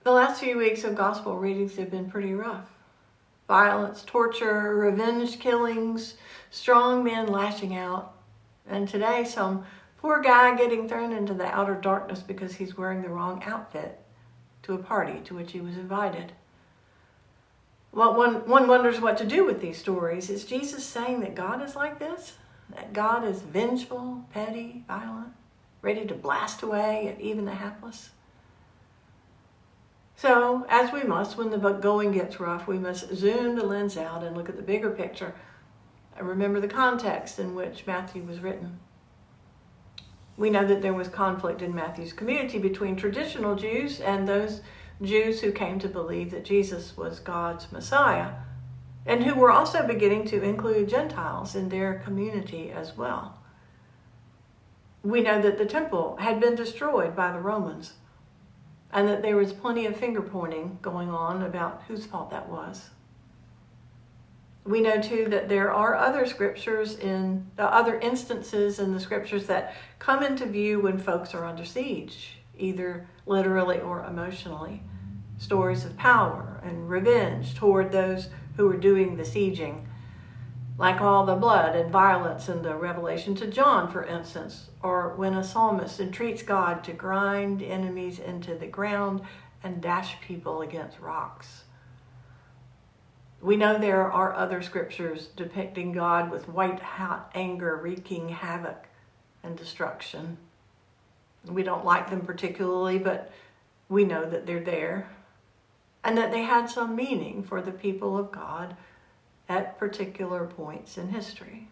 The last few weeks of gospel readings have been pretty rough. Violence, torture, revenge killings, strong men lashing out, and today some poor guy getting thrown into the outer darkness because he's wearing the wrong outfit to a party to which he was invited. Well, one wonders what to do with these stories. Is Jesus saying that God is like this? That God is vengeful, petty, violent, ready to blast away at even the hapless? So, as we must, when the going gets rough, we must zoom the lens out and look at the bigger picture and remember the context in which Matthew was written. We know that there was conflict in Matthew's community between traditional Jews and those Jews who came to believe that Jesus was God's Messiah, and who were also beginning to include Gentiles in their community as well. We know that the temple had been destroyed by the Romans, and that there was plenty of finger pointing going on about whose fault that was. We know too that there are other instances in the scriptures that come into view when folks are under siege, either literally or emotionally. Stories of power and revenge toward those who were doing the sieging, like all the blood and violence in the Revelation to John, for instance, or when a psalmist entreats God to grind enemies into the ground and dash people against rocks. We know there are other scriptures depicting God with white-hot anger, wreaking havoc and destruction. We don't like them particularly, but we know that they're there and that they had some meaning for the people of God at particular points in history.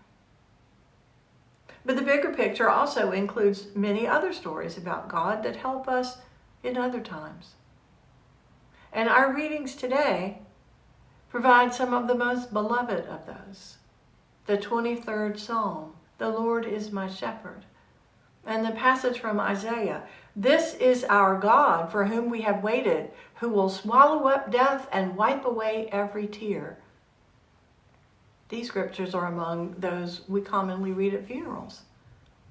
But the bigger picture also includes many other stories about God that help us in other times. And our readings today provide some of the most beloved of those. The 23rd Psalm, "The Lord is my shepherd," and the passage from Isaiah, "This is our God for whom we have waited, who will swallow up death and wipe away every tear." These scriptures are among those we commonly read at funerals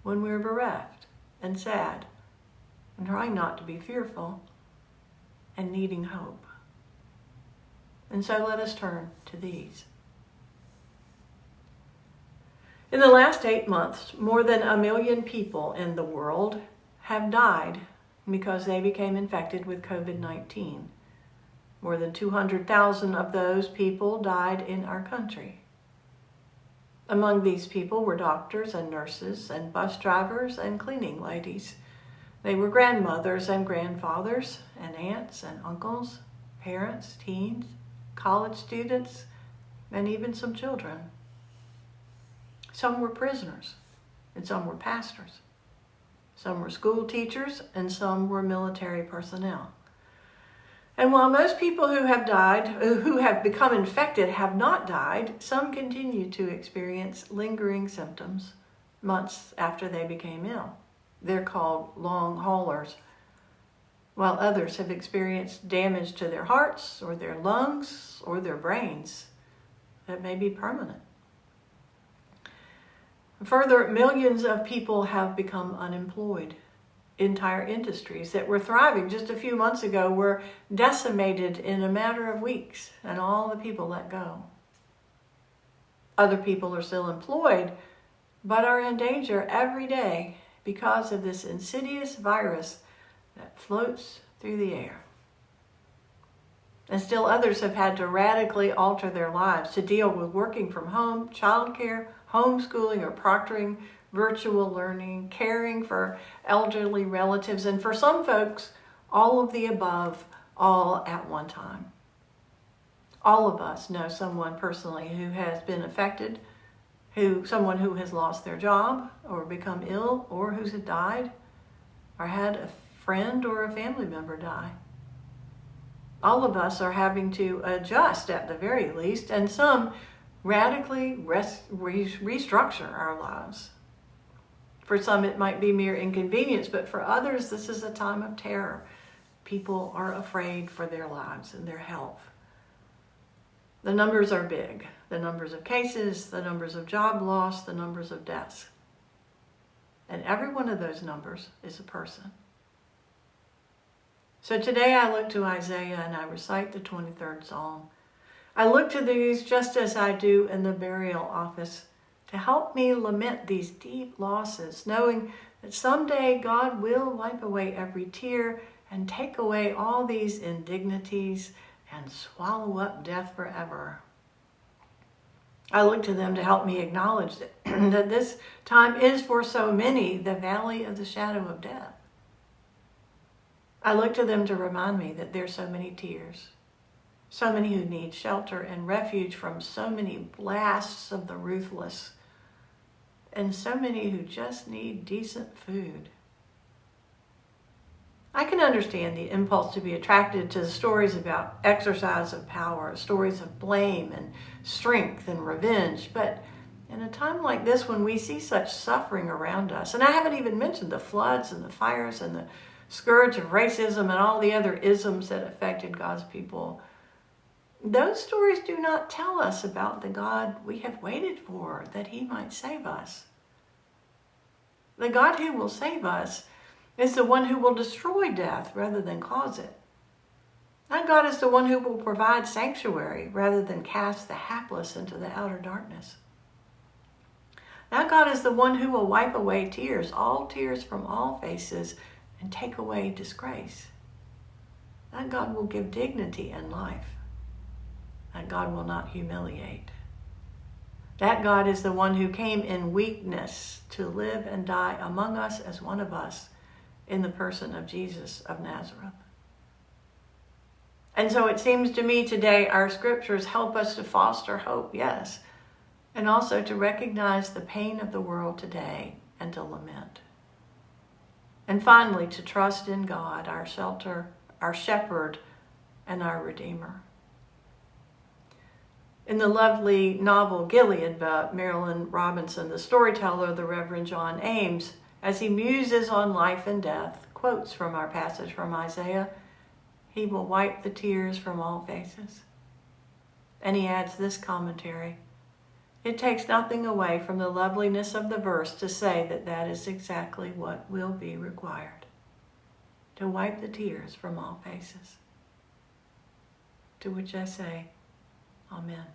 when we're bereft and sad and trying not to be fearful and needing hope. And so let us turn to these. In the last 8 months, more than 1 million people in the world have died because they became infected with COVID-19. More than 200,000 of those people died in our country. Among these people were doctors and nurses and bus drivers and cleaning ladies. They were grandmothers and grandfathers and aunts and uncles, parents, teens, college students, and even some children. Some were prisoners, and some were pastors. Some were school teachers, and some were military personnel. And while most people who have become infected have not died, some continue to experience lingering symptoms months after they became ill. They're called long haulers, while others have experienced damage to their hearts or their lungs or their brains that may be permanent. Further, millions of people have become unemployed. Entire industries that were thriving just a few months ago were decimated in a matter of weeks, and all the people let go. Other people are still employed, but are in danger every day because of this insidious virus that floats through the air. And still others have had to radically alter their lives to deal with working from home, childcare, homeschooling or proctoring, virtual learning, caring for elderly relatives, and for some folks, all of the above, all at one time. All of us know someone personally who has been affected, someone who has lost their job or become ill or who's died or had a friend or a family member die. All of us are having to adjust at the very least, and some radically restructure our lives. For some, it might be mere inconvenience, but for others, this is a time of terror. People are afraid for their lives and their health. The numbers are big. The numbers of cases, the numbers of job loss, the numbers of deaths. And every one of those numbers is a person. So today I look to Isaiah and I recite the 23rd Psalm. I look to these just as I do in the burial office to help me lament these deep losses, knowing that someday God will wipe away every tear and take away all these indignities and swallow up death forever. I look to them to help me acknowledge that this time is for so many the valley of the shadow of death. I look to them to remind me that there's so many tears, so many who need shelter and refuge from so many blasts of the ruthless, and so many who just need decent food. I can understand the impulse to be attracted to the stories about exercise of power, stories of blame and strength and revenge, but in a time like this when we see such suffering around us, and I haven't even mentioned the floods and the fires and the scourge of racism and all the other isms that affected God's people, those stories do not tell us about the God we have waited for, that he might save us. The God who will save us is the one who will destroy death rather than cause it. That God is the one who will provide sanctuary rather than cast the hapless into the outer darkness. That God is the one who will wipe away tears, all tears from all faces, and take away disgrace. That God will give dignity and life. That God will not humiliate. That God is the one who came in weakness to live and die among us as one of us in the person of Jesus of Nazareth. And so it seems to me today our scriptures help us to foster hope, yes, and also to recognize the pain of the world today and to lament. And finally, to trust in God, our shelter, our shepherd, and our Redeemer. In the lovely novel Gilead by Marilyn Robinson, the storyteller, the Reverend John Ames, as he muses on life and death, quotes from our passage from Isaiah, he will wipe the tears from all faces. And he adds this commentary, it takes nothing away from the loveliness of the verse to say that that is exactly what will be required, to wipe the tears from all faces. To which I say, Amen.